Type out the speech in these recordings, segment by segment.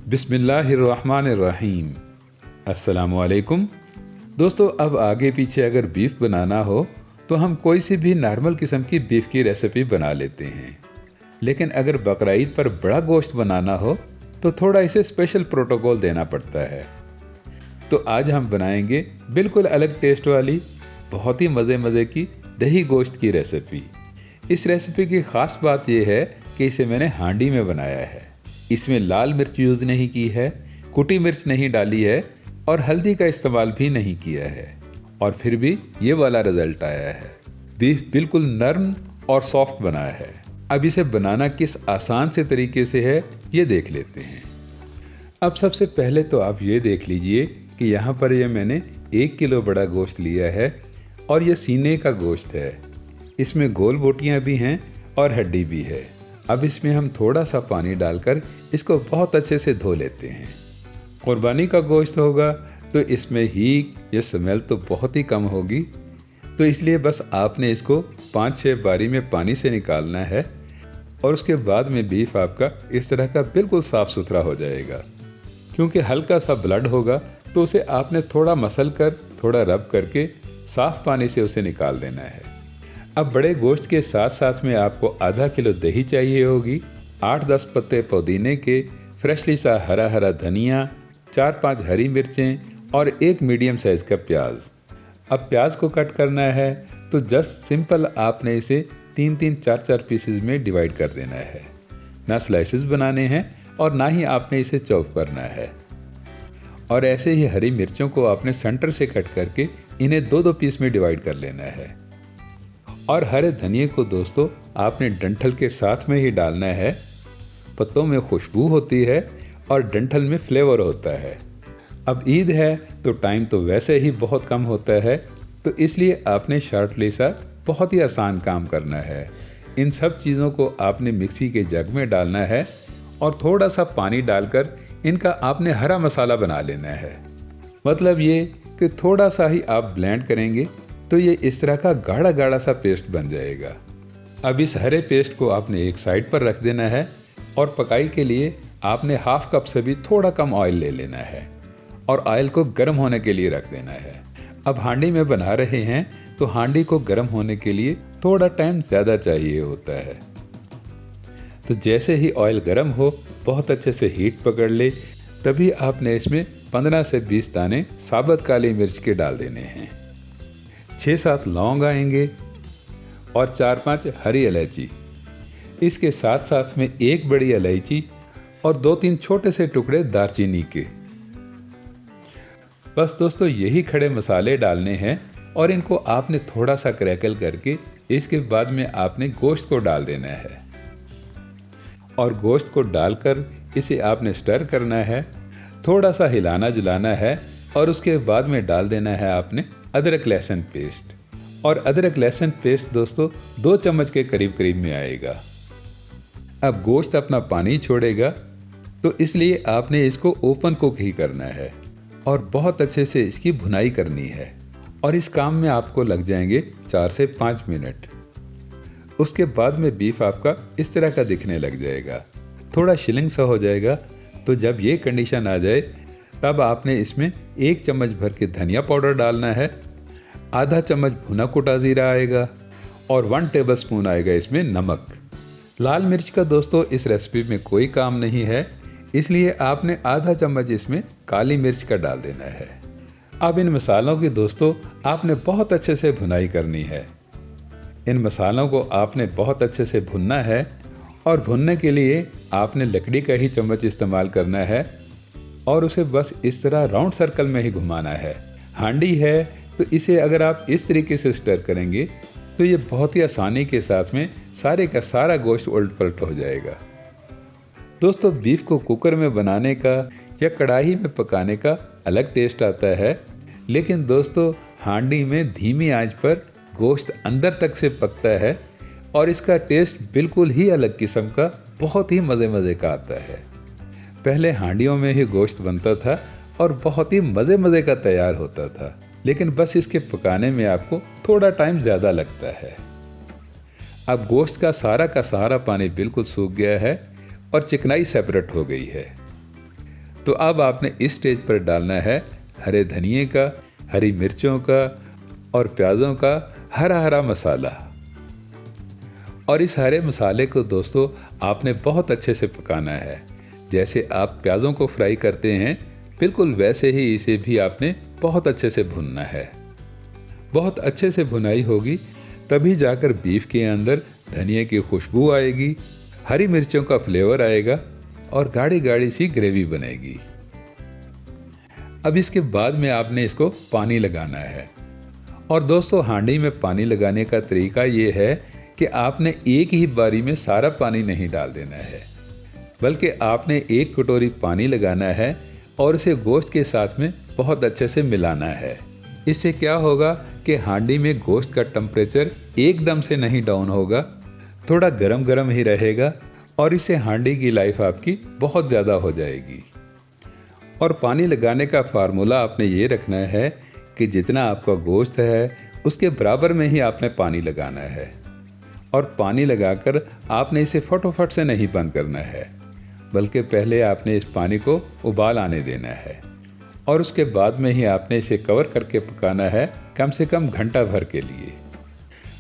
बिस्मिल्लाहिर्रहमानिर्रहीम। अस्सलामुअलैकुम। दोस्तों, अब आगे पीछे अगर बीफ बनाना हो तो हम कोई सी भी नॉर्मल किस्म की बीफ की रेसिपी बना लेते हैं, लेकिन अगर बकरा ईद पर बड़ा गोश्त बनाना हो तो थोड़ा इसे स्पेशल प्रोटोकॉल देना पड़ता है। तो आज हम बनाएंगे बिल्कुल अलग टेस्ट वाली बहुत ही मज़े की दही गोश्त की रेसिपी। इस रेसिपी की ख़ास बात यह है कि इसे मैंने हांडी में बनाया है। इसमें लाल मिर्च यूज़ नहीं की है, कुटी मिर्च नहीं डाली है और हल्दी का इस्तेमाल भी नहीं किया है, और फिर भी ये वाला रिज़ल्ट आया है। बीफ बिल्कुल नरम और सॉफ्ट बना है। अब इसे बनाना किस आसान से तरीके से है ये देख लेते हैं। अब सबसे पहले तो आप ये देख लीजिए कि यहाँ पर ये मैंने 1 किलो बड़ा गोश्त लिया है और ये सीने का गोश्त है। इसमें गोल बोटियाँ भी हैं और हड्डी भी है। अब इसमें हम थोड़ा सा पानी डालकर इसको बहुत अच्छे से धो लेते हैं। कुर्बानी का गोश्त होगा तो इसमें हींग या स्मेल तो बहुत ही कम होगी, तो इसलिए बस आपने इसको 5-6 बारी में पानी से निकालना है और उसके बाद में बीफ आपका इस तरह का बिल्कुल साफ़ सुथरा हो जाएगा। क्योंकि हल्का सा ब्लड होगा तो उसे आपने थोड़ा मसल कर, थोड़ा रब करके साफ़ पानी से उसे निकाल देना है। अब बड़े गोश्त के साथ साथ में आपको आधा किलो दही चाहिए होगी, 8-10 पत्ते पुदीने के, फ्रेशली सा हरा धनिया, 4-5 हरी मिर्चें और 1 मीडियम साइज़ का प्याज। अब प्याज को कट करना है तो जस्ट सिंपल आपने इसे 3-3, 4-4 पीसेज में डिवाइड कर देना है। ना स्लाइसेस बनाने हैं और ना ही आपने इसे चॉप करना है। और ऐसे ही हरी मिर्चों को आपने सेंटर से कट करके इन्हें 2-2 पीस में डिवाइड कर लेना है। और हरे धनिए को दोस्तों आपने डंठल के साथ में ही डालना है। पत्तों में खुशबू होती है और डंठल में फ्लेवर होता है। अब ईद है तो टाइम तो वैसे ही बहुत कम होता है, तो इसलिए आपने शॉर्टली सा बहुत ही आसान काम करना है। इन सब चीज़ों को आपने मिक्सी के जग में डालना है और थोड़ा सा पानी डालकर इनका आपने हरा मसाला बना लेना है। मतलब ये कि थोड़ा सा ही आप ब्लेंड करेंगे तो ये इस तरह का गाढ़ा सा पेस्ट बन जाएगा। अब इस हरे पेस्ट को आपने एक साइड पर रख देना है और पकाई के लिए आपने हाफ कप से भी थोड़ा कम ऑयल ले लेना है और ऑयल को गर्म होने के लिए रख देना है। अब हांडी में बना रहे हैं तो हांडी को गर्म होने के लिए थोड़ा टाइम ज़्यादा चाहिए होता है। तो जैसे ही ऑयल गर्म हो, बहुत अच्छे से हीट पकड़ ले, तभी आपने इसमें 15 से 20 दाने साबुत काली मिर्च के डाल देने हैं। 6-7 लौंग आएंगे और 4-5 हरी इलायची। इसके साथ साथ में 1 बड़ी इलायची और 2-3 छोटे से टुकड़े दालचीनी के। बस दोस्तों, यही खड़े मसाले डालने हैं और इनको आपने थोड़ा सा क्रैकल करके इसके बाद में आपने गोश्त को डाल देना है और गोश्त को डालकर इसे आपने स्टर करना है, थोड़ा सा हिलाना जुलाना है और उसके बाद में डाल देना है आपने अदरक लहसुन पेस्ट। और अदरक लहसुन पेस्ट दोस्तों 2 चम्मच के करीब में आएगा। अब गोश्त अपना पानी छोड़ेगा तो इसलिए आपने इसको ओपन कुक ही करना है और बहुत अच्छे से इसकी भुनाई करनी है। और इस काम में आपको लग जाएंगे 4 से 5 मिनट। उसके बाद में बीफ आपका इस तरह का दिखने लग जाएगा, थोड़ा शिलिंग सा हो जाएगा। तो जब ये कंडीशन आ जाए तब आपने इसमें 1 चम्मच भर के धनिया पाउडर डालना है, आधा चम्मच भुना कुटा जीरा आएगा और 1 टेबलस्पून आएगा इसमें नमक। लाल मिर्च का दोस्तों इस रेसिपी में कोई काम नहीं है, इसलिए आपने आधा चम्मच इसमें काली मिर्च का डाल देना है। अब इन मसालों की दोस्तों आपने बहुत अच्छे से भुनाई करनी है। इन मसालों को आपने बहुत अच्छे से भुनना है और भुनने के लिए आपने लकड़ी का ही चम्मच इस्तेमाल करना है और उसे बस इस तरह राउंड सर्कल में ही घुमाना है। हांडी है तो इसे अगर आप इस तरीके से स्टर करेंगे तो ये बहुत ही आसानी के साथ में सारे का सारा गोश्त उलट पलट हो जाएगा। दोस्तों, बीफ को कुकर में बनाने का या कढ़ाई में पकाने का अलग टेस्ट आता है, लेकिन दोस्तों हांडी में धीमी आंच पर गोश्त अंदर तक से पकता है और इसका टेस्ट बिल्कुल ही अलग किस्म का, बहुत ही मज़े का आता है। पहले हांडियों में ही गोश्त बनता था और बहुत ही मज़े का तैयार होता था, लेकिन बस इसके पकाने में आपको थोड़ा टाइम ज़्यादा लगता है। अब गोश्त का सारा पानी बिल्कुल सूख गया है और चिकनाई सेपरेट हो गई है। तो अब आपने इस स्टेज पर डालना है हरे धनिए का, हरी मिर्चों का और प्याज़ों का हरा हरा मसाला। और इस हरे मसाले को दोस्तों आपने बहुत अच्छे से पकाना है। जैसे आप प्याज़ों को फ्राई करते हैं बिल्कुल वैसे ही इसे भी आपने बहुत अच्छे से भुनना है। बहुत अच्छे से भुनाई होगी तभी जाकर बीफ के अंदर धनिए की खुशबू आएगी, हरी मिर्चों का फ्लेवर आएगा और गाढ़ी गाढ़ी सी ग्रेवी बनेगी। अब इसके बाद में आपने इसको पानी लगाना है। और दोस्तों हांडी में पानी लगाने का तरीका ये है कि आपने एक ही बारी में सारा पानी नहीं डाल देना है, बल्कि आपने एक कटोरी पानी लगाना है और इसे गोश्त के साथ में बहुत अच्छे से मिलाना है। इससे क्या होगा कि हांडी में गोश्त का टेम्परेचर एकदम से नहीं डाउन होगा, थोड़ा गरम गरम ही रहेगा और इससे हांडी की लाइफ आपकी बहुत ज़्यादा हो जाएगी। और पानी लगाने का फार्मूला आपने ये रखना है कि जितना आपका गोश्त है उसके बराबर में ही आपने पानी लगाना है। और पानी लगाकर आपने इसे फटाफट से नहीं बंद करना है, बल्कि पहले आपने इस पानी को उबाल आने देना है और उसके बाद में ही आपने इसे कवर करके पकाना है कम से कम घंटा भर के लिए।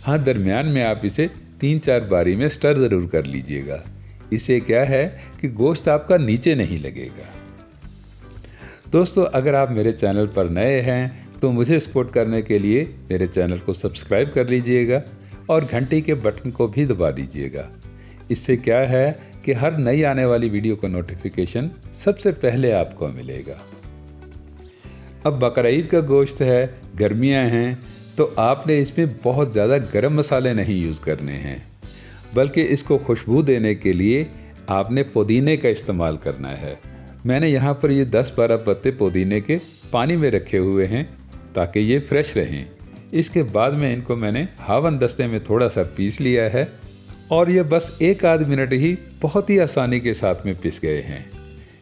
हाँ, दरमियान में आप इसे 3-4 बारी में स्टर ज़रूर कर लीजिएगा। इससे क्या है कि गोश्त आपका नीचे नहीं लगेगा। दोस्तों अगर आप मेरे चैनल पर नए हैं तो मुझे सपोर्ट करने के लिए मेरे चैनल को सब्सक्राइब कर लीजिएगा और घंटी के बटन को भी दबा दीजिएगा। इससे क्या है कि हर नई आने वाली वीडियो का नोटिफिकेशन सबसे पहले आपको मिलेगा। अब बकरीद का गोश्त है, गर्मियां हैं, तो आपने इसमें बहुत ज़्यादा गरम मसाले नहीं यूज़ करने हैं, बल्कि इसको खुशबू देने के लिए आपने पुदीने का इस्तेमाल करना है। मैंने यहाँ पर ये 10-12 पत्ते पुदीने के पानी में रखे हुए हैं ताकि ये फ्रेश रहें। इसके बाद में इनको मैंने हावन दस्ते में थोड़ा सा पीस लिया है और ये बस 1-आध मिनट ही बहुत ही आसानी के साथ में पिस गए हैं।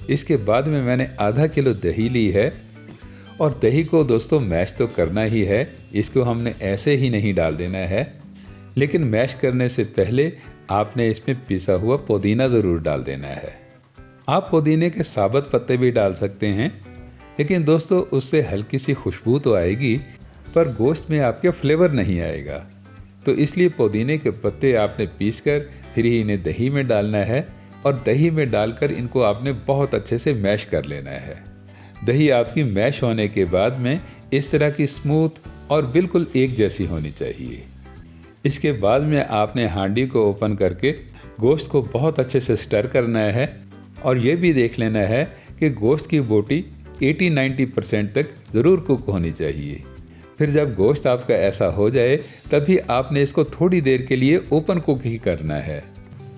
इसके बाद में मैंने आधा किलो दही ली है और दही को दोस्तों मैश तो करना ही है, इसको हमने ऐसे ही नहीं डाल देना है, लेकिन मैश करने से पहले आपने इसमें पिसा हुआ पुदीना ज़रूर डाल देना है। आप पुदीने के साबुत पत्ते भी डाल सकते हैं, लेकिन दोस्तों उससे हल्की सी खुशबू तो आएगी पर गोश्त में आपके फ्लेवर नहीं आएगा। तो इसलिए पुदीने के पत्ते आपने पीसकर फिर ही इन्हें दही में डालना है और दही में डालकर इनको आपने बहुत अच्छे से मैश कर लेना है। दही आपकी मैश होने के बाद में इस तरह की स्मूथ और बिल्कुल एक जैसी होनी चाहिए। इसके बाद में आपने हांडी को ओपन करके गोश्त को बहुत अच्छे से स्टर करना है और ये भी देख लेना है कि गोश्त की बोटी 80-90% तक ज़रूर कुक होनी चाहिए। फिर जब गोश्त आपका ऐसा हो जाए तभी आपने इसको थोड़ी देर के लिए ओपन कुक ही करना है।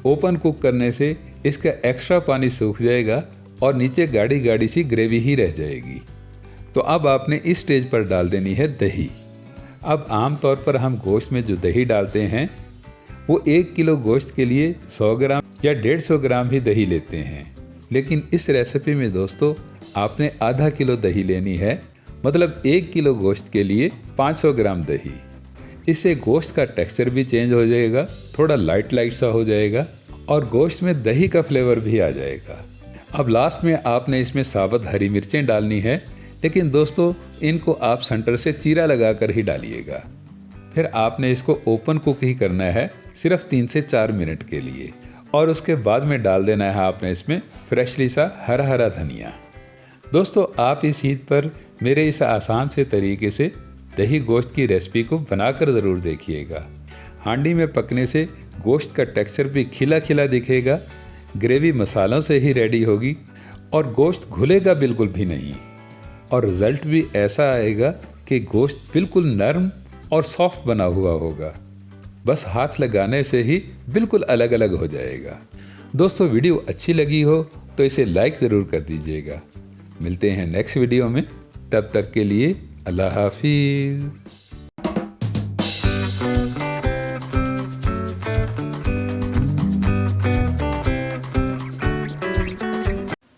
ओपन कुक करने से इसका एक्स्ट्रा पानी सूख जाएगा और नीचे गाढ़ी गाढ़ी सी ग्रेवी ही रह जाएगी। तो अब आपने इस स्टेज पर डाल देनी है दही। अब आम तौर पर हम गोश्त में जो दही डालते हैं वो 1 किलो गोश्त के लिए 100 ग्राम या 150 ग्राम ही दही लेते हैं, लेकिन इस रेसिपी में दोस्तों आपने आधा किलो दही लेनी है, मतलब 1 किलो गोश्त के लिए 500 ग्राम दही। इससे गोश्त का टेक्सचर भी चेंज हो जाएगा, थोड़ा लाइट लाइट सा हो जाएगा और गोश्त में दही का फ्लेवर भी आ जाएगा। अब लास्ट में आपने इसमें साबुत हरी मिर्चें डालनी है, लेकिन दोस्तों इनको आप सेंटर से चीरा लगाकर ही डालिएगा। फिर आपने इसको ओपन कुक ही करना है सिर्फ 3 से 4 मिनट के लिए और उसके बाद में डाल देना है आपने इसमें फ्रेशली सा हरा हरा धनिया। दोस्तों आप इस ईद पर मेरे इस आसान से तरीके से दही गोश्त की रेसिपी को बनाकर ज़रूर देखिएगा। हांडी में पकने से गोश्त का टेक्सचर भी खिला खिला दिखेगा, ग्रेवी मसालों से ही रेडी होगी और गोश्त घुलेगा बिल्कुल भी नहीं और रिज़ल्ट भी ऐसा आएगा कि गोश्त बिल्कुल नरम और सॉफ्ट बना हुआ होगा। बस हाथ लगाने से ही बिल्कुल अलग अलग हो जाएगा। दोस्तों वीडियो अच्छी लगी हो तो इसे लाइक ज़रूर कर दीजिएगा। मिलते हैं नेक्स्ट वीडियो में, तब तक के लिए अल्लाह हाफिज़।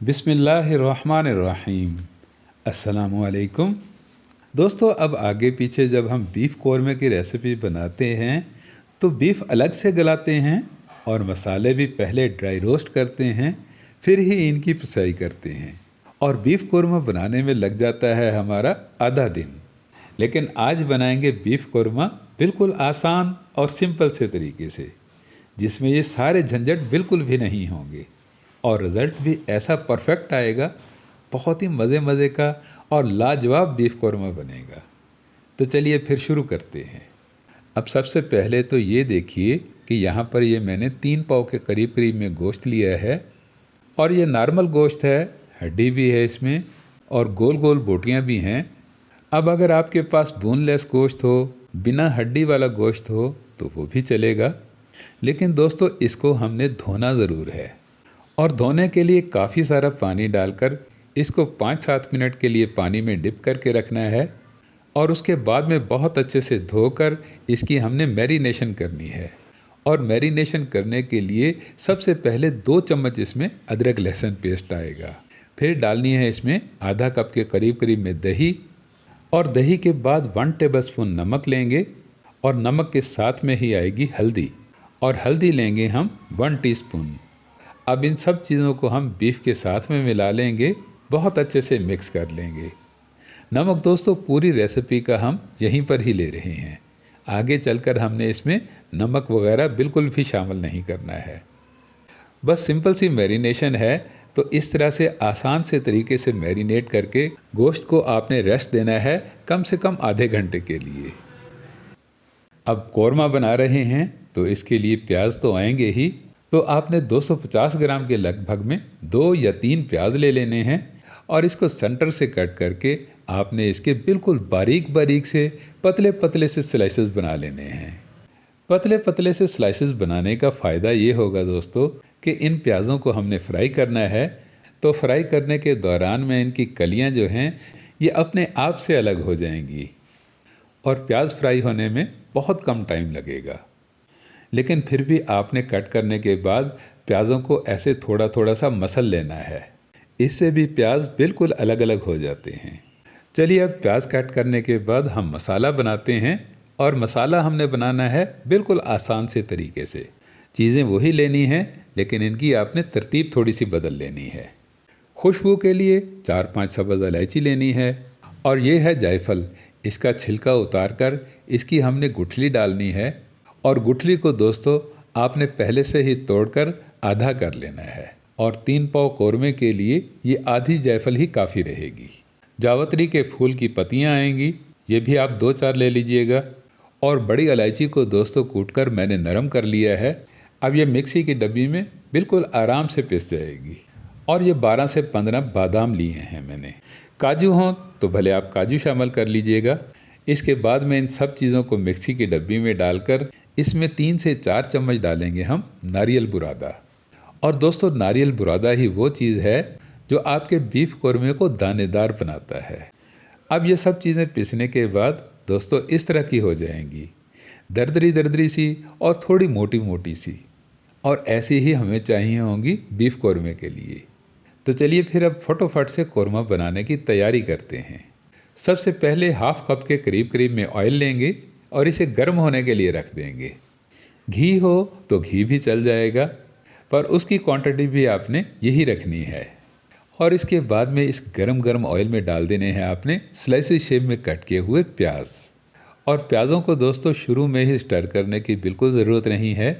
बिस्मिल्लाहिर्रहमानिर्रहीम। अस्सलामुअलैकुम। दोस्तों अब आगे पीछे जब हम बीफ कौरमा की रेसिपी बनाते हैं तो बीफ अलग से गलाते हैं और मसाले भी पहले ड्राई रोस्ट करते हैं, फिर ही इनकी पिसाई करते हैं और बीफ कौरमा बनाने में लग जाता है हमारा आधा दिन। लेकिन आज बनाएंगे बीफ कौरमा बिल्कुल आसान और सिंपल से तरीके से, जिसमें ये सारे झंझट बिल्कुल भी नहीं होंगे और रिज़ल्ट भी ऐसा परफेक्ट आएगा, बहुत ही मज़े मज़े का और लाजवाब बीफ कौरमा बनेगा। तो चलिए फिर शुरू करते हैं। अब सबसे पहले तो ये देखिए कि यहाँ पर ये मैंने 3 पाव के करीब करीब में गोश्त लिया है और ये नॉर्मल गोश्त है, हड्डी भी है इसमें और गोल गोल बोटियाँ भी हैं। अब अगर आपके पास बोनलेस गोश्त हो, बिना हड्डी वाला गोश्त हो तो वो भी चलेगा, लेकिन दोस्तों इसको हमने धोना ज़रूर है और धोने के लिए काफ़ी सारा पानी डालकर इसको 5-7 मिनट के लिए पानी में डिप करके रखना है और उसके बाद में बहुत अच्छे से धोकर इसकी हमने मैरिनेशन करनी है। और मैरिनेशन करने के लिए सबसे पहले 2 चम्मच इसमें अदरक लहसुन पेस्ट आएगा, फिर डालनी है इसमें आधा कप के करीब करीब में दही और दही के बाद 1 टेबलस्पून नमक लेंगे और नमक के साथ में ही आएगी हल्दी और हल्दी लेंगे हम 1 टीस्पून। अब इन सब चीज़ों को हम बीफ के साथ में मिला लेंगे, बहुत अच्छे से मिक्स कर लेंगे। नमक दोस्तों पूरी रेसिपी का हम यहीं पर ही ले रहे हैं, आगे चलकर हमने इसमें नमक वगैरह बिल्कुल भी शामिल नहीं करना है। बस सिंपल सी मैरिनेशन है, तो इस तरह से आसान से तरीके से मैरिनेट करके गोश्त को आपने रेस्ट देना है कम से कम आधे घंटे के लिए। अब कौरमा बना रहे हैं तो इसके लिए प्याज तो आएंगे ही, तो आपने 250 ग्राम के लगभग में 2 या 3 प्याज ले लेने हैं और इसको सेंटर से कट करके आपने इसके बिल्कुल बारीक बारीक से पतले पतले से स्लाइसेस बना लेने हैं। पतले पतले से स्लाइसेस बनाने का फ़ायदा ये होगा दोस्तों कि इन प्याज़ों को हमने फ्राई करना है, तो फ्राई करने के दौरान में इनकी कलियां जो हैं ये अपने आप से अलग हो जाएंगी और प्याज फ्राई होने में बहुत कम टाइम लगेगा। लेकिन फिर भी आपने कट करने के बाद प्याज़ों को ऐसे थोड़ा थोड़ा सा मसल लेना है, इससे भी प्याज बिल्कुल अलग अलग हो जाते हैं। चलिए अब प्याज कट करने के बाद हम मसाला बनाते हैं और मसाला हमने बनाना है बिल्कुल आसान से तरीके से। चीज़ें वही लेनी हैं लेकिन इनकी आपने तरतीब थोड़ी सी बदल लेनी है। खुशबू के लिए 4-5 सब्ज़ इलायची लेनी है और ये है जायफल। इसका छिलका उतार कर इसकी हमने गुठली डालनी है और गुठली को दोस्तों आपने पहले से ही तोड़कर आधा कर लेना है और 3 पाव कौरमे के लिए ये आधी जायफल ही काफ़ी रहेगी। जावित्री के फूल की पत्तियाँ आएंगी, ये भी आप 2-4 ले लीजिएगा और बड़ी इलायची को दोस्तों कूटकर मैंने नरम कर लिया है। अब ये मिक्सी की डब्बी में बिल्कुल आराम से पिस जाएगी। और ये 12 से 15 बादाम लिए हैं मैंने। काजू हों तो भले आप काजू शामिल कर लीजिएगा। इसके बाद में इन सब चीज़ों को मिक्सी की डब्बी में डालकर इसमें 3 से 4 चम्मच डालेंगे हम नारियल बुरादा। और दोस्तों नारियल बुरादा ही वो चीज़ है जो आपके बीफ कौरमे को दानेदार बनाता है। अब ये सब चीज़ें पीसने के बाद दोस्तों इस तरह की हो जाएंगी, दरदरी दरदरी सी और थोड़ी मोटी मोटी सी, और ऐसी ही हमें चाहिए होंगी बीफ कौरमे के लिए। तो चलिए फिर अब फटोफट से कौरमा बनाने की तैयारी करते हैं। सबसे पहले हाफ कप के करीब करीब में ऑयल लेंगे और इसे गर्म होने के लिए रख देंगे। घी हो तो घी भी चल जाएगा, पर उसकी क्वांटिटी भी आपने यही रखनी है। और इसके बाद में इस गरम गरम ऑयल में डाल देने हैं आपने स्लाइसिस शेप में कट किए हुए प्याज। और प्याज़ों को दोस्तों शुरू में ही स्टर करने की बिल्कुल ज़रूरत नहीं है।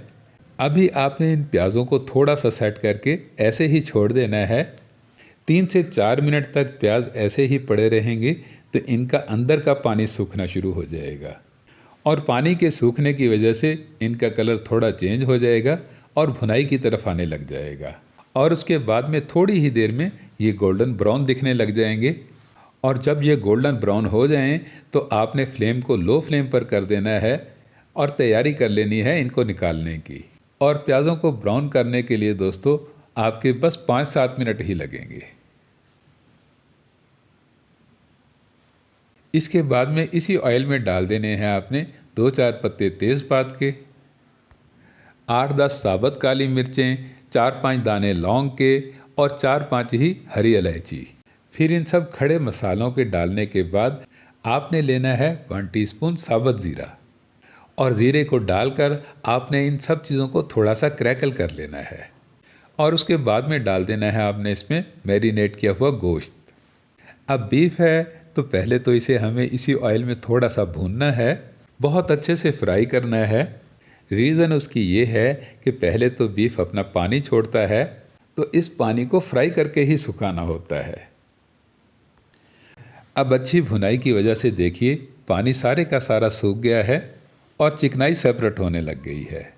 अभी आपने इन प्याज़ों को थोड़ा सा सेट करके ऐसे ही छोड़ देना है। 3 से 4 मिनट तक प्याज ऐसे ही पड़े रहेंगे तो इनका अंदर का पानी सूखना शुरू हो जाएगा और पानी के सूखने की वजह से इनका कलर थोड़ा चेंज हो जाएगा और भुनाई की तरफ आने लग जाएगा। और उसके बाद में थोड़ी ही देर में ये गोल्डन ब्राउन दिखने लग जाएंगे। और जब ये गोल्डन ब्राउन हो जाएं तो आपने फ्लेम को लो फ्लेम पर कर देना है और तैयारी कर लेनी है इनको निकालने की। और प्याज़ों को ब्राउन करने के लिए दोस्तों आपके बस 5-7 मिनट ही लगेंगे। इसके बाद में इसी ऑयल में डाल देने हैं आपने 2-4 पत्ते तेज़पात के, 8-10 साबुत काली मिर्चें, 4-5 दाने लौंग के और 4-5 ही हरी इलायची। फिर इन सब खड़े मसालों के डालने के बाद आपने लेना है 1 टीस्पून साबुत ज़ीरा और ज़ीरे को डालकर आपने इन सब चीज़ों को थोड़ा सा क्रैकल कर लेना है। और उसके बाद में डाल देना है आपने इसमें मैरिनेट किया हुआ गोश्त। अब बीफ है तो पहले तो इसे हमें इसी ऑयल में थोड़ा सा भूनना है, बहुत अच्छे से फ्राई करना है। रीज़न उसकी ये है कि पहले तो बीफ अपना पानी छोड़ता है, तो इस पानी को फ्राई करके ही सुखाना होता है। अब अच्छी भुनाई की वजह से देखिए पानी सारे का सारा सूख गया है और चिकनाई सेपरेट होने लग गई है।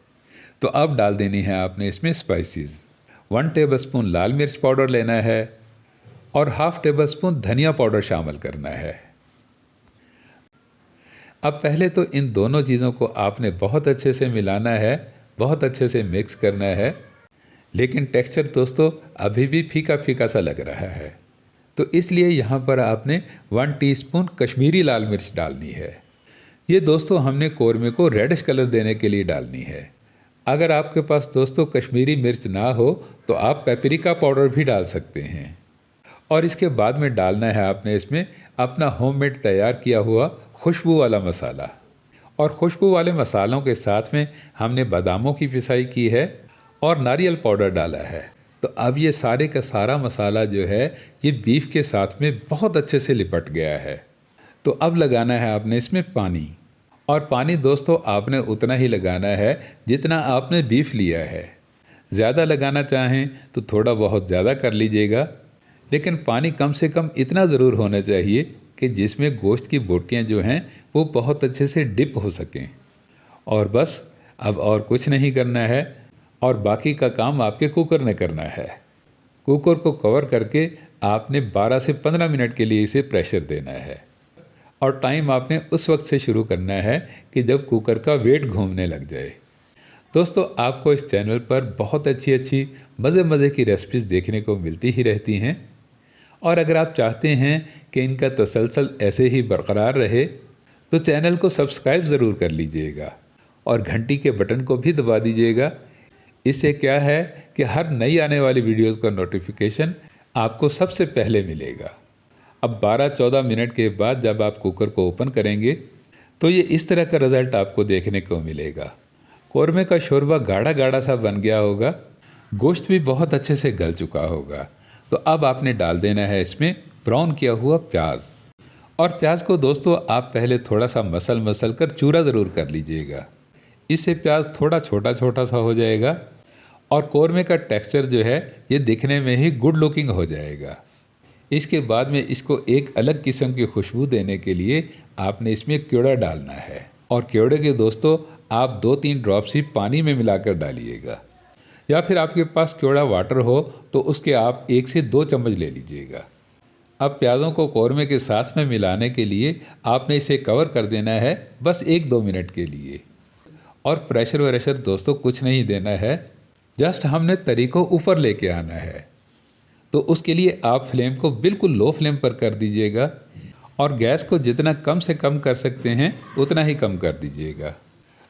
तो अब डाल देनी है आपने इसमें स्पाइसेस। 1 टेबलस्पून लाल मिर्च पाउडर लेना है और हाफ टेबल स्पून धनिया पाउडर शामिल करना है। अब पहले तो इन दोनों चीज़ों को आपने बहुत अच्छे से मिलाना है, बहुत अच्छे से मिक्स करना है। लेकिन टेक्सचर दोस्तों अभी भी फीका फीका सा लग रहा है, तो इसलिए यहाँ पर आपने 1 टीस्पून कश्मीरी लाल मिर्च डालनी है। ये दोस्तों हमने कौरमे को रेडिश कलर देने के लिए डालनी है। अगर आपके पास दोस्तों कश्मीरी मिर्च ना हो तो आप पेपरिका पाउडर भी डाल सकते हैं। और इसके बाद में डालना है आपने इसमें अपना होममेड तैयार किया हुआ खुशबू वाला मसाला। और खुशबू वाले मसालों के साथ में हमने बादामों की पिसाई की है और नारियल पाउडर डाला है। तो अब ये सारे का सारा मसाला जो है ये बीफ के साथ में बहुत अच्छे से लिपट गया है। तो अब लगाना है आपने इसमें पानी, और पानी दोस्तों आपने उतना ही लगाना है जितना आपने बीफ लिया है। ज़्यादा लगाना चाहें तो थोड़ा बहुत ज़्यादा कर लीजिएगा, लेकिन पानी कम से कम इतना ज़रूर होना चाहिए कि जिसमें गोश्त की बोटियाँ जो हैं वो बहुत अच्छे से डिप हो सकें। और बस अब और कुछ नहीं करना है, और बाकी का काम आपके कुकर ने करना है। कुकर को कवर करके आपने 12 से 15 मिनट के लिए इसे प्रेशर देना है, और टाइम आपने उस वक्त से शुरू करना है कि जब कुकर का वेट घूमने लग जाए। दोस्तों आपको इस चैनल पर बहुत अच्छी अच्छी मज़े की रेसिपीज़ देखने को मिलती ही रहती हैं, और अगर आप चाहते हैं कि इनका तसलसल ऐसे ही बरकरार रहे तो चैनल को सब्सक्राइब ज़रूर कर लीजिएगा और घंटी के बटन को भी दबा दीजिएगा। इससे क्या है कि हर नई आने वाली वीडियोज़ का नोटिफिकेशन आपको सबसे पहले मिलेगा। अब 12-14 मिनट के बाद जब आप कुकर को ओपन करेंगे तो ये इस तरह का रिज़ल्ट आपको देखने को मिलेगा। कौरमे का शोरबा गाढ़ा गाढ़ा सा बन गया होगा, गोश्त भी बहुत अच्छे से गल चुका होगा। तो अब आपने डाल देना है इसमें ब्राउन किया हुआ प्याज। और प्याज को दोस्तों आप पहले थोड़ा सा मसल कर चूरा ज़रूर कर लीजिएगा। इससे प्याज थोड़ा छोटा छोटा सा हो जाएगा और कौरमे का टेक्सचर जो है ये दिखने में ही गुड लुकिंग हो जाएगा। इसके बाद में इसको एक अलग किस्म की खुशबू देने के लिए आपने इसमें क्योड़ा डालना है, और क्योड़े के दोस्तों आप 2-3 ड्रॉप्स ही पानी में मिलाकर डालिएगा, या फिर आपके पास क्योड़ा वाटर हो तो उसके आप 1 से 2 चम्मच ले लीजिएगा। अब प्याज़ों को कौरमे के साथ में मिलाने के लिए आपने इसे कवर कर देना है बस 1-2 मिनट के लिए, और प्रेशर व्रेशर दोस्तों कुछ नहीं देना है, जस्ट हमने तरी को ऊपर लेके आना है। तो उसके लिए आप फ्लेम को बिल्कुल लो फ्लेम पर कर दीजिएगा, और गैस को जितना कम से कम कर सकते हैं उतना ही कम कर दीजिएगा।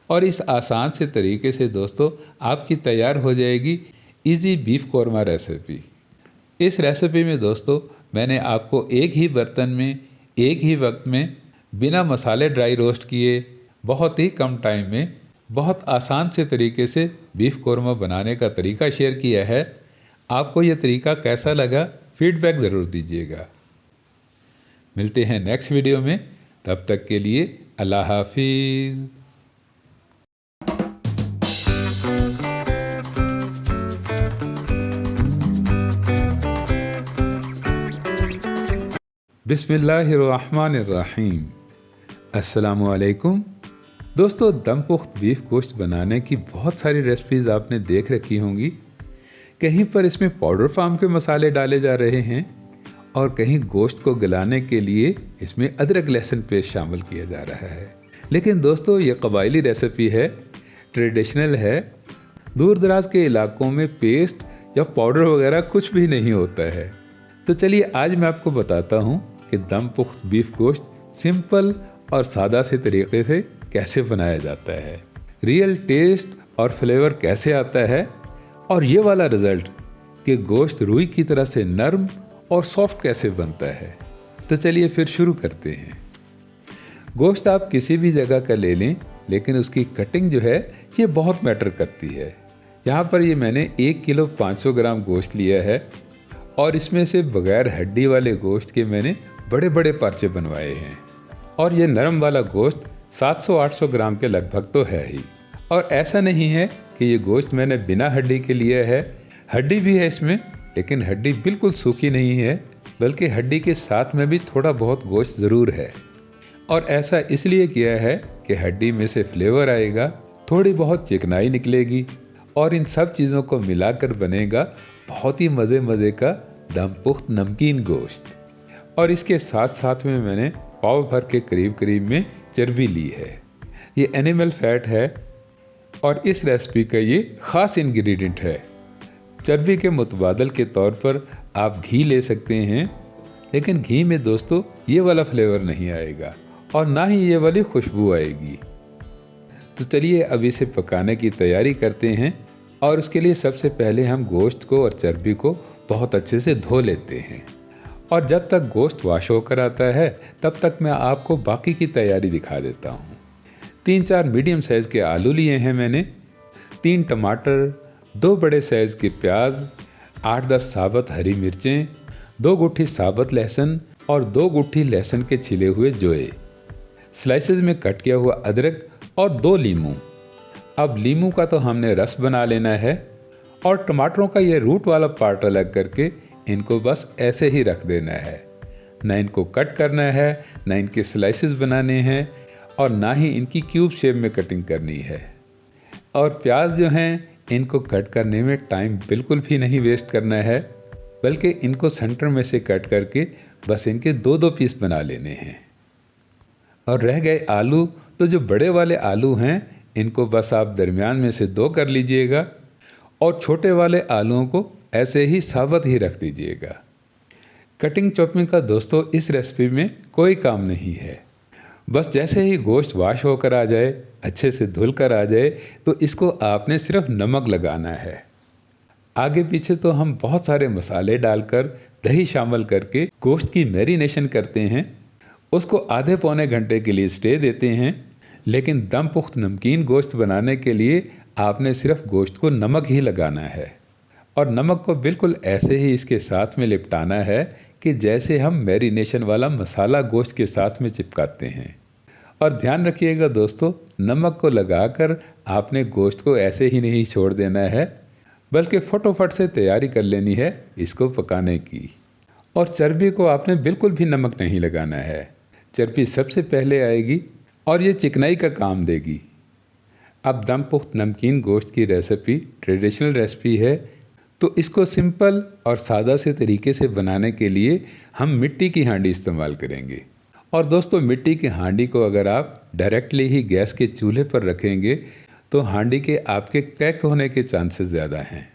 और इस आसान से तरीके से दोस्तों आपकी तैयार हो जाएगी इजी बीफ कौरमा रेसिपी। इस रेसिपी में दोस्तों मैंने आपको एक ही बर्तन में एक ही वक्त में बिना मसाले ड्राई रोस्ट किए बहुत ही कम टाइम में बहुत आसान से तरीके से बीफ कौरमा बनाने का तरीका शेयर किया है। आपको ये तरीका कैसा लगा फीडबैक ज़रूर दीजिएगा। मिलते हैं नेक्स्ट वीडियो में, तब तक के लिए अल्लाह हाफिज़। बिस्मिल्लाहिर्रहमानिर्रहीम। अस्सलामुअलैकुम। दोस्तों दम पुख्त बीफ गोश्त बनाने की बहुत सारी रेसिपीज़ आपने देख रखी होंगी। कहीं पर इसमें पाउडर फार्म के मसाले डाले जा रहे हैं, और कहीं गोश्त को गलाने के लिए इसमें अदरक लहसुन पेस्ट शामिल किया जा रहा है। लेकिन दोस्तों ये कबायली रेसिपी है, ट्रेडिशनल है। दूर दराज के इलाकों में पेस्ट या पाउडर वगैरह कुछ भी नहीं होता है। तो चलिए आज मैं आपको बताता हूँ कि दम पुख्त बीफ गोश्त सिंपल और सादा से तरीके से कैसे बनाया जाता है, रियल टेस्ट और फ्लेवर कैसे आता है, और ये वाला रिज़ल्ट कि गोश्त रुई की तरह से नरम और सॉफ्ट कैसे बनता है। तो चलिए फिर शुरू करते हैं। गोश्त आप किसी भी जगह का ले लें, लेकिन उसकी कटिंग जो है ये बहुत मैटर करती है। यहाँ पर ये मैंने 1 किलो 500 ग्राम गोश्त लिया है और इसमें से बगैर हड्डी वाले गोश्त के मैंने बड़े बड़े परचे बनवाए हैं। और ये नरम वाला गोश्त 700-800 ग्राम के लगभग तो है ही। और ऐसा नहीं है कि ये गोश्त मैंने बिना हड्डी के लिया है, हड्डी भी है इसमें, लेकिन हड्डी बिल्कुल सूखी नहीं है, बल्कि हड्डी के साथ में भी थोड़ा बहुत गोश्त ज़रूर है। और ऐसा इसलिए किया है कि हड्डी में से फ्लेवर आएगा, थोड़ी बहुत चिकनाई निकलेगी और इन सब चीज़ों को मिलाकर बनेगा बहुत ही मज़े का दम पुख्त नमकीन गोश्त। और इसके साथ साथ में मैंने पाव भर के करीब में चर्बी ली है। ये एनिमल फैट है और इस रेसिपी का ये ख़ास इंग्रेडिएंट है। चर्बी के मुतबादल के तौर पर आप घी ले सकते हैं, लेकिन घी में दोस्तों ये वाला फ्लेवर नहीं आएगा और ना ही ये वाली खुशबू आएगी। तो चलिए अब इसे पकाने की तैयारी करते हैं। और उसके लिए सबसे पहले हम गोश्त को और चर्बी को बहुत अच्छे से धो लेते हैं। और जब तक गोश्त वॉश होकर आता है तब तक मैं आपको बाकी की तैयारी दिखा देता हूँ। 3-4 मीडियम साइज़ के आलू लिए हैं मैंने, 3 टमाटर, 2 बड़े साइज़ के प्याज, 8-10 साबुत हरी मिर्चें, 2 गुट्ठी साबुत लहसुन और 2 गुट्ठी लहसुन के छिले हुए जोए, स्लाइसेस में कट किया हुआ अदरक और 2 लीमू। अब लीमू का तो हमने रस बना लेना है और टमाटरों का ये रूट वाला पार्ट अलग करके इनको बस ऐसे ही रख देना है। ना इनको कट करना है, ना इनके स्लाइसेस बनाने हैं और ना ही इनकी क्यूब शेप में कटिंग करनी है। और प्याज जो हैं इनको कट करने में टाइम बिल्कुल भी नहीं वेस्ट करना है, बल्कि इनको सेंटर में से कट करके बस इनके 2-2 पीस बना लेने हैं। और रह गए आलू, तो जो बड़े वाले आलू हैं इनको बस आप दरमियान में से 2 कर लीजिएगा और छोटे वाले आलूओं को ऐसे ही साबुत ही रख दीजिएगा। कटिंग चॉपिंग का दोस्तों इस रेसिपी में कोई काम नहीं है। बस जैसे ही गोश्त वॉश होकर आ जाए, अच्छे से धुल कर आ जाए, तो इसको आपने सिर्फ नमक लगाना है। आगे पीछे तो हम बहुत सारे मसाले डालकर दही शामिल करके गोश्त की मैरिनेशन करते हैं, उसको आधे पौने घंटे के लिए स्टे देते हैं। लेकिन दम पुख्त नमकीन गोश्त बनाने के लिए आपने सिर्फ गोश्त को नमक ही लगाना है और नमक को बिल्कुल ऐसे ही इसके साथ में लिपटाना है कि जैसे हम मैरिनेशन वाला मसाला गोश्त के साथ में चिपकाते हैं। और ध्यान रखिएगा दोस्तों, नमक को लगाकर आपने गोश्त को ऐसे ही नहीं छोड़ देना है, बल्कि फटोफट से तैयारी कर लेनी है इसको पकाने की। और चर्बी को आपने बिल्कुल भी नमक नहीं लगाना है, चर्बी सबसे पहले आएगी और ये चिकनाई का काम देगी। अब दम पुख्त नमकीन गोश्त की रेसिपी ट्रेडिशनल रेसिपी है, तो इसको सिंपल और सादा से तरीके से बनाने के लिए हम मिट्टी की हांडी इस्तेमाल करेंगे। और दोस्तों मिट्टी की हांडी को अगर आप डायरेक्टली ही गैस के चूल्हे पर रखेंगे तो हांडी के आपके क्रैक होने के चांसेस ज़्यादा हैं।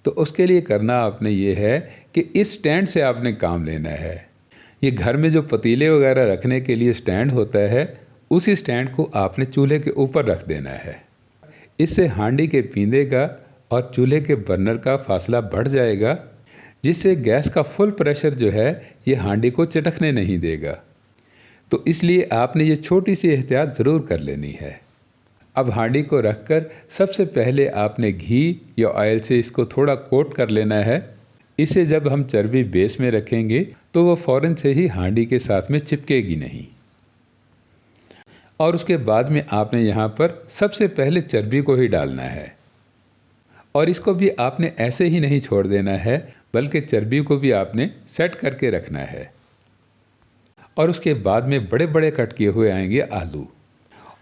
तो उसके लिए करना आपने ये है कि इस स्टैंड से आपने काम लेना है। ये घर में जो पतीले वगैरह रखने के लिए स्टैंड होता है, उसी स्टैंड को आपने चूल्हे के ऊपर रख देना है। इससे हांडी के पींदे का और चूल्हे के बर्नर का फासला बढ़ जाएगा, जिससे गैस का फुल प्रेशर जो है ये हांडी को चटकने नहीं देगा। तो इसलिए आपने ये छोटी सी एहतियात ज़रूर कर लेनी है। अब हांडी को रखकर सबसे पहले आपने घी या ऑयल से इसको थोड़ा कोट कर लेना है। इसे जब हम चर्बी बेस में रखेंगे तो वो फ़ौरन से ही हांडी के साथ में चिपकेगी नहीं। और उसके बाद में आपने यहाँ पर सबसे पहले चर्बी को ही डालना है और इसको भी आपने ऐसे ही नहीं छोड़ देना है, बल्कि चर्बी को भी आपने सेट करके रखना है। और उसके बाद में बड़े बड़े कट किए हुए आएंगे आलू,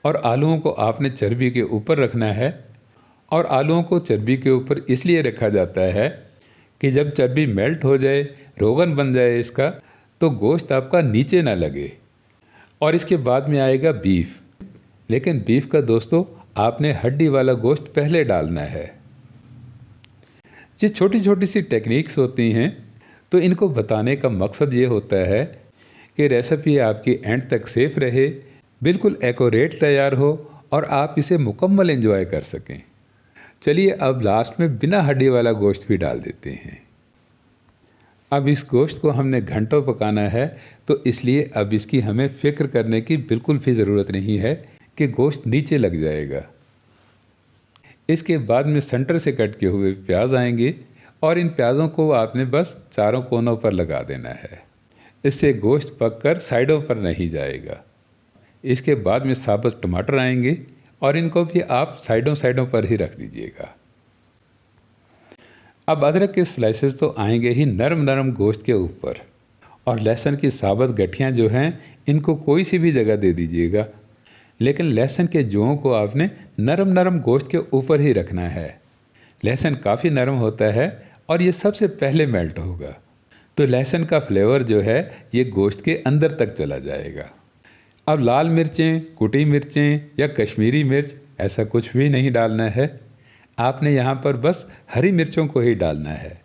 और आलूओं को आपने चर्बी के ऊपर रखना है। और आलूओं को चर्बी के ऊपर इसलिए रखा जाता है कि जब चर्बी मेल्ट हो जाए, रोगन बन जाए इसका, तो गोश्त आपका नीचे ना लगे। और इसके बाद में आएगा बीफ, लेकिन बीफ का दोस्तों आपने हड्डी वाला गोश्त पहले डालना है। ये छोटी छोटी सी टेक्निक्स होती हैं, तो इनको बताने का मकसद ये होता है कि रेसिपी आपकी एंड तक सेफ रहे, बिल्कुल एक्यूरेट तैयार हो और आप इसे मुकम्मल एंजॉय कर सकें। चलिए अब लास्ट में बिना हड्डी वाला गोश्त भी डाल देते हैं। अब इस गोश्त को हमने घंटों पकाना है, तो इसलिए अब इसकी हमें फ़िक्र करने की बिल्कुल भी ज़रूरत नहीं है कि गोश्त नीचे लग जाएगा। इसके बाद में सेंटर से कट किए हुए प्याज आएंगे और इन प्याज़ों को आपने बस चारों कोनों पर लगा देना है। इससे गोश्त पककर साइडों पर नहीं जाएगा। इसके बाद में साबुत टमाटर आएंगे और इनको भी आप साइडों साइडों पर ही रख दीजिएगा। अब अदरक के स्लाइसेस तो आएंगे ही नरम नरम गोश्त के ऊपर, और लहसुन की साबुत गठियाँ जो हैं इनको कोई सी भी जगह दे दीजिएगा, लेकिन लहसुन के जौं को आपने नरम नरम गोश्त के ऊपर ही रखना है। लहसुन काफ़ी नरम होता है और ये सबसे पहले मेल्ट होगा, तो लहसुन का फ्लेवर जो है ये गोश्त के अंदर तक चला जाएगा। अब लाल मिर्चें, कुटी मिर्चें या कश्मीरी मिर्च ऐसा कुछ भी नहीं डालना है। आपने यहाँ पर बस हरी मिर्चों को ही डालना है।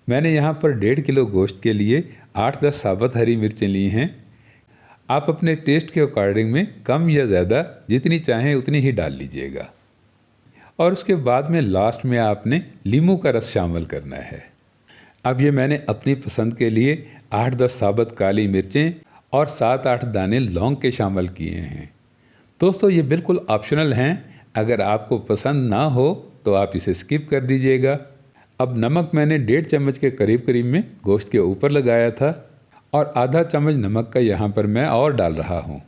मैंने यहाँ पर 1.5 किलो गोश्त के लिए 8-10 साबुत हरी मिर्चें ली हैं। आप अपने टेस्ट के अकॉर्डिंग में कम या ज़्यादा जितनी चाहें उतनी ही डाल लीजिएगा। और उसके बाद में लास्ट में आपने नींबू का रस शामिल करना है। अब ये मैंने अपनी पसंद के लिए 8-10 साबुत काली मिर्चें और 7-8 दाने लौंग के शामिल किए हैं। दोस्तों ये बिल्कुल ऑप्शनल हैं, अगर आपको पसंद ना हो तो आप इसे स्किप कर दीजिएगा। अब नमक मैंने 1.5 चम्मच के करीब करीब में गोश्त के ऊपर लगाया था और आधा चम्मच नमक का यहाँ पर मैं और डाल रहा हूँ।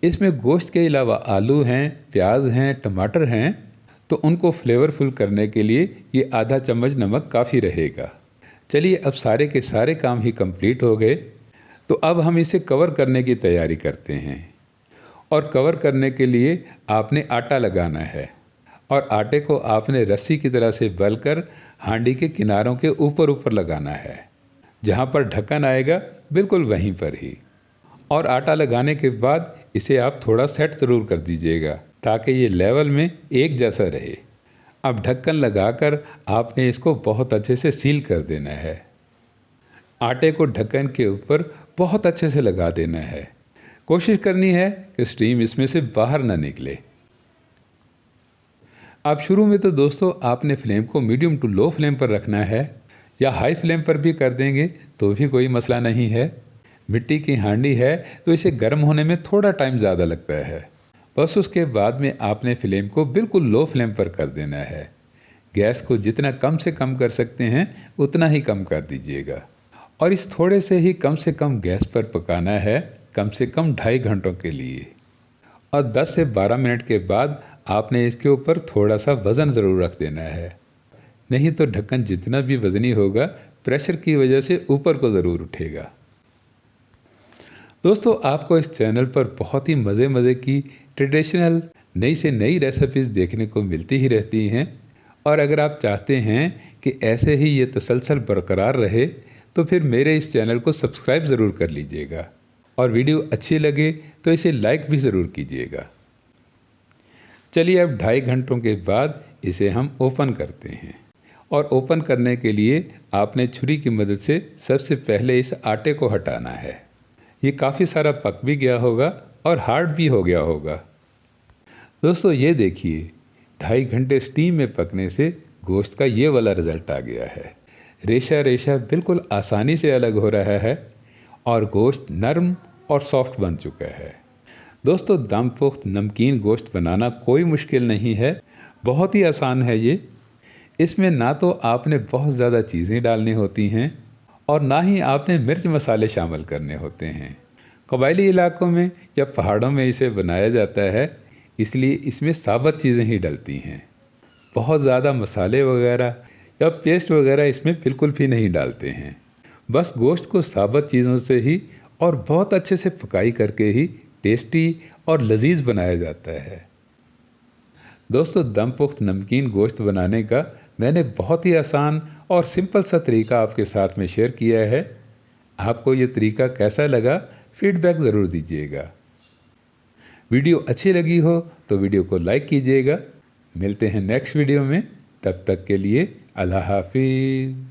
इसमें गोश्त के अलावा आलू हैं, प्याज हैं, टमाटर हैं, तो उनको फ्लेवरफुल करने के लिए ये आधा चम्मच नमक काफ़ी रहेगा। चलिए अब सारे के सारे काम ही कंप्लीट हो गए, तो अब हम इसे कवर करने की तैयारी करते हैं। और कवर करने के लिए आपने आटा लगाना है और आटे को आपने रस्सी की तरह से बलकर हांडी के किनारों के ऊपर ऊपर लगाना है। जहाँ पर ढक्कन आएगा बिल्कुल वहीं पर ही। और आटा लगाने के बाद इसे आप थोड़ा सेट ज़रूर कर दीजिएगा ताकि ये लेवल में एक जैसा रहे। अब ढक्कन लगाकर आपने इसको बहुत अच्छे से सील कर देना है। आटे को ढक्कन के ऊपर बहुत अच्छे से लगा देना है। कोशिश करनी है कि स्टीम इसमें से बाहर ना निकले। अब शुरू में तो दोस्तों आपने फ्लेम को मीडियम टू लो फ्लेम पर रखना है, या हाई फ्लेम पर भी कर देंगे तो भी कोई मसला नहीं है। मिट्टी की हांडी है तो इसे गर्म होने में थोड़ा टाइम ज़्यादा लगता है। बस उसके बाद में आपने फ्लेम को बिल्कुल लो फ्लेम पर कर देना है। गैस को जितना कम से कम कर सकते हैं उतना ही कम कर दीजिएगा। और इस थोड़े से ही कम से कम गैस पर पकाना है, कम से कम 2.5 घंटों के लिए। और 10 से 12 मिनट के बाद आपने इसके ऊपर थोड़ा सा वज़न ज़रूर रख देना है, नहीं तो ढक्कन जितना भी वज़नी होगा प्रेशर की वजह से ऊपर को ज़रूर उठेगा। दोस्तों आपको इस चैनल पर बहुत ही मज़े की ट्रेडिशनल नई से नई रेसिपीज़ देखने को मिलती ही रहती हैं, और अगर आप चाहते हैं कि ऐसे ही ये तसलसल बरकरार रहे तो फिर मेरे इस चैनल को सब्सक्राइब ज़रूर कर लीजिएगा, और वीडियो अच्छी लगे तो इसे लाइक भी ज़रूर कीजिएगा। चलिए अब 2.5 घंटों के बाद इसे हम ओपन करते हैं। और ओपन करने के लिए आपने छुरी की मदद से सबसे पहले इस आटे को हटाना है। ये काफ़ी सारा पक भी गया होगा और हार्ड भी हो गया होगा। दोस्तों ये देखिए 2.5 घंटे स्टीम में पकने से गोश्त का ये वाला रिज़ल्ट आ गया है। रेशा रेशा बिल्कुल आसानी से अलग हो रहा है और गोश्त नरम और सॉफ्ट बन चुका है। दोस्तों दम पुख्त नमकीन गोश्त बनाना कोई मुश्किल नहीं है, बहुत ही आसान है ये। इसमें ना तो आपने बहुत ज़्यादा चीज़ें डालनी होती हैं और ना ही आपने मिर्च मसाले शामिल करने होते हैं। कबायली इलाकों में या पहाड़ों में इसे बनाया जाता है, इसलिए इसमें साबुत चीज़ें ही डलती हैं। बहुत ज़्यादा मसाले वगैरह या पेस्ट वगैरह इसमें बिल्कुल भी नहीं डालते हैं। बस गोश्त को साबुत चीज़ों से ही और बहुत अच्छे से पकाई करके ही टेस्टी और लजीज बनाया जाता है। दोस्तों दम पुख्त नमकीन गोश्त बनाने का मैंने बहुत ही आसान और सिंपल सा तरीका आपके साथ में शेयर किया है। आपको ये तरीका कैसा लगा फीडबैक ज़रूर दीजिएगा। वीडियो अच्छी लगी हो तो वीडियो को लाइक कीजिएगा। मिलते हैं नेक्स्ट वीडियो में, तब तक के लिए अल्लाह हाफिज़।